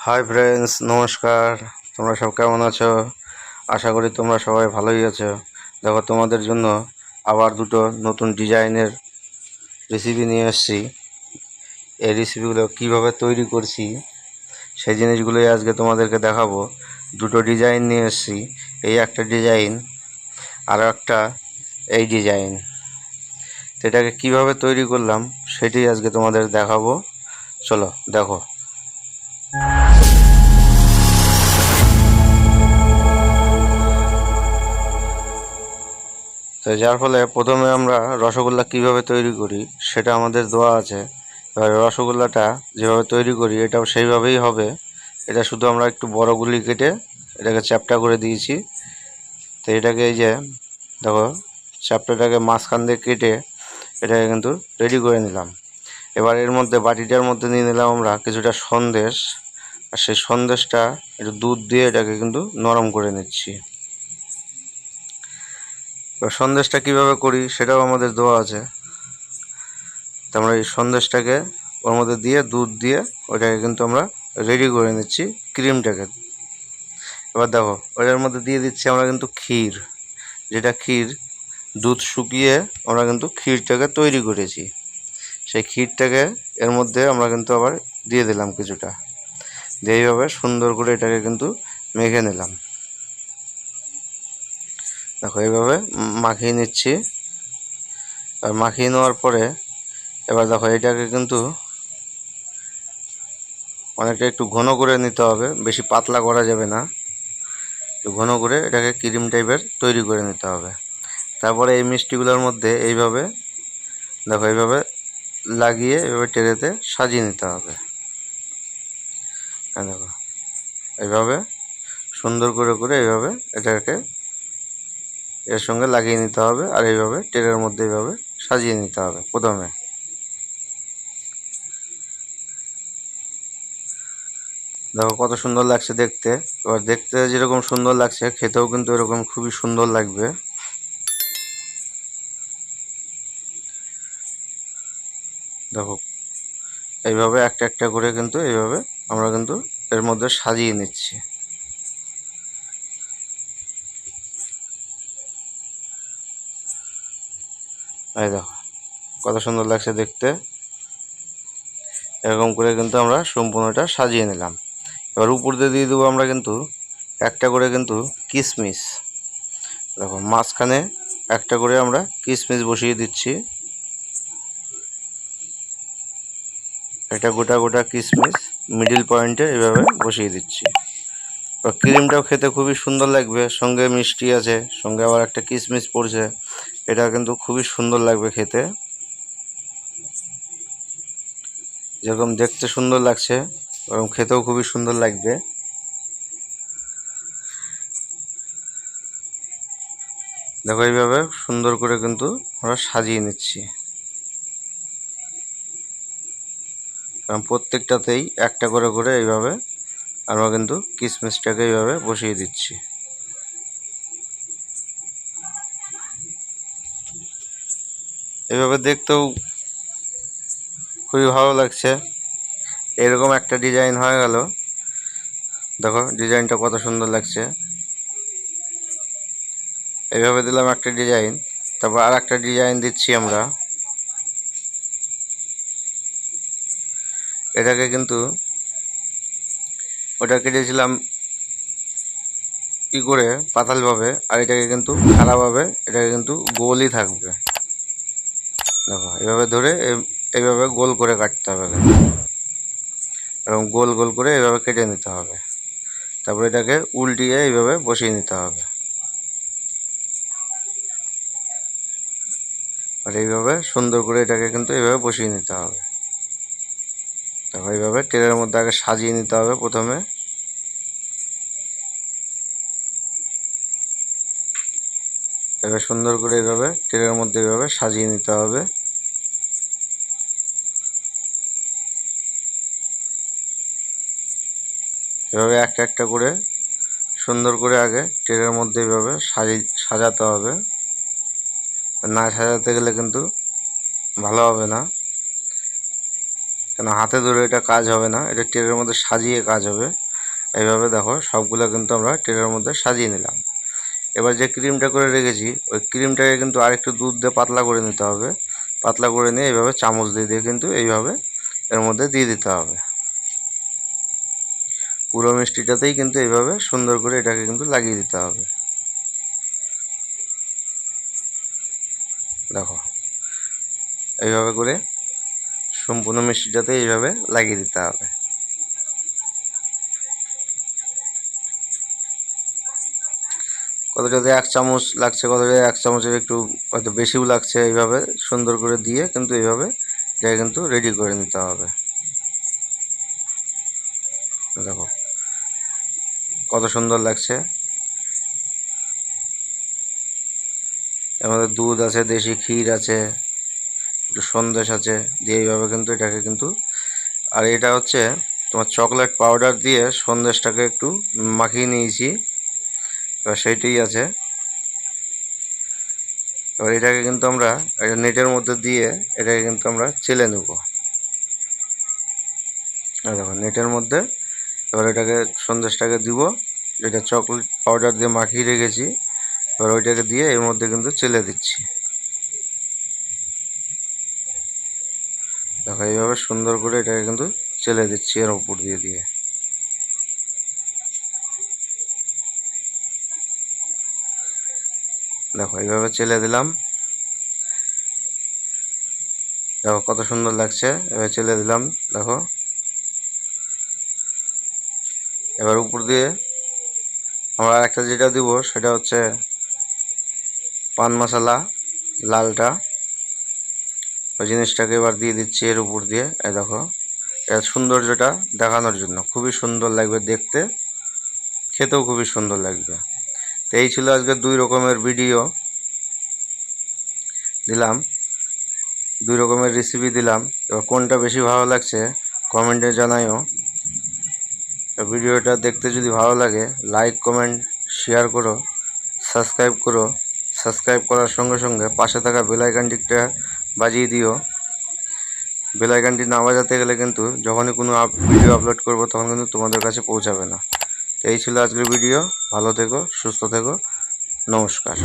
Hi friends, নমস্কার। তোমরা সব কেমন আছো? আশা করি তোমরা সবাই ভালোই আছো। দেখো, তোমাদের জন্য আবার দুটো নতুন ডিজাইনের রেসিপি নিয়ে এসেছি। এই রেসিপিগুলো কীভাবে তৈরি করছি সেই জিনিসগুলোই আজকে তোমাদেরকে দেখাবো। দুটো ডিজাইন নিয়ে এসেছি, এই একটা ডিজাইন আর একটা এই ডিজাইন। তো এটাকে কীভাবে তৈরি করলাম সেটি আজকে তোমাদের দেখাবো। চলো দেখো। তো যার ফলে প্রথমে আমরা রসগোল্লা কিভাবে তৈরি করি সেটা আমাদের দেওয়া আছে। এবার রসগোল্লাটা যেভাবে তৈরি করি এটাও সেইভাবেই হবে। এটা শুধু আমরা একটু বড় গুলি কেটে এটাকে চ্যাপ্টা করে দিয়েছি। তো এটাকে এই যে দেখো, চ্যাপ্টাটাকে মাঝখান দিয়ে কেটে এটাকে কিন্তু রেডি করে নিলাম। এবার এর মধ্যে বাটিটার মধ্যে নিয়ে নিলাম আমরা কিছুটা সন্দেশ, আর সেই সন্দেশটা একটু দুধ দিয়ে এটাকে কিন্তু নরম করে নিচ্ছি। এবার সন্দেশটা কীভাবে করি সেটাও আমাদের দেওয়া আছে। তো আমরা এই সন্দেশটাকে ওর মধ্যে দিয়ে দুধ দিয়ে ওইটাকে কিন্তু আমরা রেডি করে নিচ্ছি ক্রিমটাকে। এবার দেখো, ওইটার মধ্যে দিয়ে দিচ্ছি আমরা কিন্তু ক্ষীর, যেটা ক্ষীর দুধ শুকিয়ে আমরা কিন্তু ক্ষীরটাকে তৈরি করেছি। সেই ক্ষীরটাকে এর মধ্যে আমরা কিন্তু আবার দিয়ে দিলাম কিছুটা, দিয়ে এইভাবে সুন্দর করে এটাকে কিন্তু মেখে নিলাম। দেখো, এইভাবে মাখিয়ে নিচ্ছি। আর মাখিয়ে নেওয়ার পরে এবার দেখো, এটাকে কিন্তু অনেকটা একটু ঘন করে নিতে হবে, বেশি পাতলা করা যাবে না। একটু ঘন করে এটাকে ক্রিম টাইপের তৈরি করে নিতে হবে। তারপরে এই মিষ্টিগুলোর মধ্যে এইভাবে দেখো, এইভাবে লাগিয়ে এইভাবে ট্রেতে সাজিয়ে নিতে হবে। হ্যাঁ দেখো, এইভাবে সুন্দর করে করে এইভাবে এটাকে এর সঙ্গে লাগিয়ে নিতে হবে। আর এইভাবে ট্রের মধ্যে এইভাবে সাজিয়ে নিতে হবে প্রথমে। দেখো কত সুন্দর লাগছে দেখতে। এবার দেখতে যেরকম সুন্দর লাগছে খেতেও কিন্তু এরকম খুবই সুন্দর লাগবে। দেখো, এইভাবে একটা একটা করে কিন্তু এইভাবে আমরা কিন্তু এর মধ্যে সাজিয়ে নিচ্ছি। এই দেখো কত সুন্দর লাগছে দেখতে। এরকম করে কিন্তু আমরা সম্পূর্ণটা সাজিয়ে নিলাম। এবার উপর দিয়ে দেবো আমরা কিন্তু একটা করে কিন্তু কিশমিশ। দেখো, মাঝখানে একটা করে আমরা কিশমিশ বসিয়ে দিচ্ছি। একটা গোটা গোটা কিশমিশ মিডিল পয়েন্টে এভাবে বসিয়ে দিচ্ছি। এবার ক্রিমটাও খেতে খুবই সুন্দর লাগবে, সঙ্গে মিষ্টি আছে, সঙ্গে আবার একটা কিশমিশ পড়ছে, এটা কিন্তু খুবই সুন্দর লাগবে খেতে। যেরকম দেখতে সুন্দর লাগছে ওরকম খেতেও খুবই সুন্দর লাগবে। দেখো, এইভাবে সুন্দর করে কিন্তু আমরা সাজিয়ে নিচ্ছি। কারণ প্রত্যেকটাতেই একটা করে করে এইভাবে আমরা কিন্তু কিশমিশটাকে এইভাবে বসিয়ে দিচ্ছি। এইভাবে দেখতেও খুবই ভালো লাগছে। এরকম একটা ডিজাইন হয়ে গেল। দেখো ডিজাইনটা কত সুন্দর লাগছে। এইভাবে দিলাম একটা ডিজাইন, তারপর আর একটা ডিজাইন দিচ্ছি আমরা। এটাকে কিন্তু ওটা কেটেছিলাম কি করে পাতালভাবে, আর এটাকে কিন্তু খাড়াভাবে, এটাকে কিন্তু গোলই থাকবে। দেখো, এভাবে ধরে এইভাবে গোল করে কাটতে হবে, এরকম গোল গোল করে এইভাবে কেটে নিতে হবে। তারপরে এটাকে উল্টিয়ে এইভাবে বসিয়ে নিতে হবে। আর এইভাবে সুন্দর করে এটাকে কিন্তু এইভাবে বসিয়ে নিতে হবে। তারপর এইভাবে ট্রের মধ্যে আগে সাজিয়ে নিতে হবে প্রথমে। এভাবে সুন্দর করে এইভাবে ট্রের মধ্যে এইভাবে সাজিয়ে নিতে হবে। এভাবে একটা একটা করে সুন্দর করে আগে ট্রের মধ্যে এইভাবে সাজাতে হবে। না সাজাতে গেলে কিন্তু ভালো হবে না। কেন হাতে ধরে এটা কাজ হবে না, এটা ট্রের মধ্যে সাজিয়ে কাজ হবে। এইভাবে দেখো সবগুলো কিন্তু আমরা ট্রের মধ্যে সাজিয়ে নিলাম। এবার যে ক্রিমটা করে রেখেছি ওই ক্রিমটাকে কিন্তু আরেকটু দুধ দিয়ে পাতলা করে নিতে হবে। পাতলা করে নিয়ে এইভাবে চামচ দিয়ে দিয়ে কিন্তু এইভাবে এর মধ্যে দিয়ে দিতে হবে। পুরো মিষ্টিটাতেই কিন্তু এইভাবে সুন্দর করে এটাকে কিন্তু লাগিয়ে দিতে হবে। দেখো এইভাবে করে সম্পূর্ণ মিষ্টিটাতে এইভাবে লাগিয়ে দিতে হবে। কতটাতে 1 চামচ লাগছে, কতটা 1 চামচের একটু হয়তো বেশিও লাগছে। এইভাবে সুন্দর করে দিয়ে কিন্তু এইভাবে এটাকে কিন্তু রেডি করে নিতে হবে। দেখো কত সুন্দর লাগছে। এর মধ্যে দুধ আছে, দেশি ক্ষীর আছে, একটু সন্দেশ আছে, দিয়ে এইভাবে কিন্তু এটাকে কিন্তু, আর এটা হচ্ছে তোমার চকলেট পাউডার দিয়ে সন্দেশটাকে একটু মাখিয়ে নিয়েছি, এবার সেইটাই আছে। এবার এটাকে কিন্তু আমরা এটা নেটের মধ্যে দিয়ে এটাকে কিন্তু আমরা চেলে নেব। দেখো নেটের মধ্যে এবার এটাকে সন্দেশটাকে দিব, যেটা চকলেট পাউডার দিয়ে মাখিয়ে রেখেছি, এবার ওইটাকে দিয়ে এর মধ্যে কিন্তু চেলে দিচ্ছি। দেখো এইভাবে সুন্দর করে এটাকে কিন্তু চেলে দিচ্ছি এর উপর দিয়ে দিয়ে। দেখো এইভাবে চেলে দিলাম। দেখো কত সুন্দর লাগছে, এবার চেলে দিলাম। দেখো এবার উপর দিয়ে আমরা একটা যেটা দিব সেটা হচ্ছে পান মশলা লালটা, ওই জিনিসটাকে এবার দিয়ে দিচ্ছি এর উপর দিয়ে। এই দেখো এর সৌন্দর্যটা দেখানোর জন্য, খুবই সুন্দর লাগবে দেখতে, খেতেও খুবই সুন্দর লাগবে। তো এই ছিল আজকে 2 রকমের ভিডিও দিলাম, 2 রকমের রেসিপি দিলাম। এবার কোনটা বেশি ভালো লাগছে কমেন্টে জানাইও। ভিডিওটা দেখতে যদি ভালো লাগে লাইক কমেন্ট শেয়ার করো, সাবস্ক্রাইব করো। সাবস্ক্রাইব করার সঙ্গে সঙ্গে পাশে থাকা বেল আইকনটিটা বাজিয়ে দিও। বেল আইকনটি না বাজাতে গেলে কিন্তু যখনই কোনো ভিডিও আপলোড করব তখন কিন্তু তোমাদের কাছে পৌঁছাবে না। তো এই ছিল আজকের ভিডিও। ভালো থেকো, সুস্থ থেকো, নমস্কার।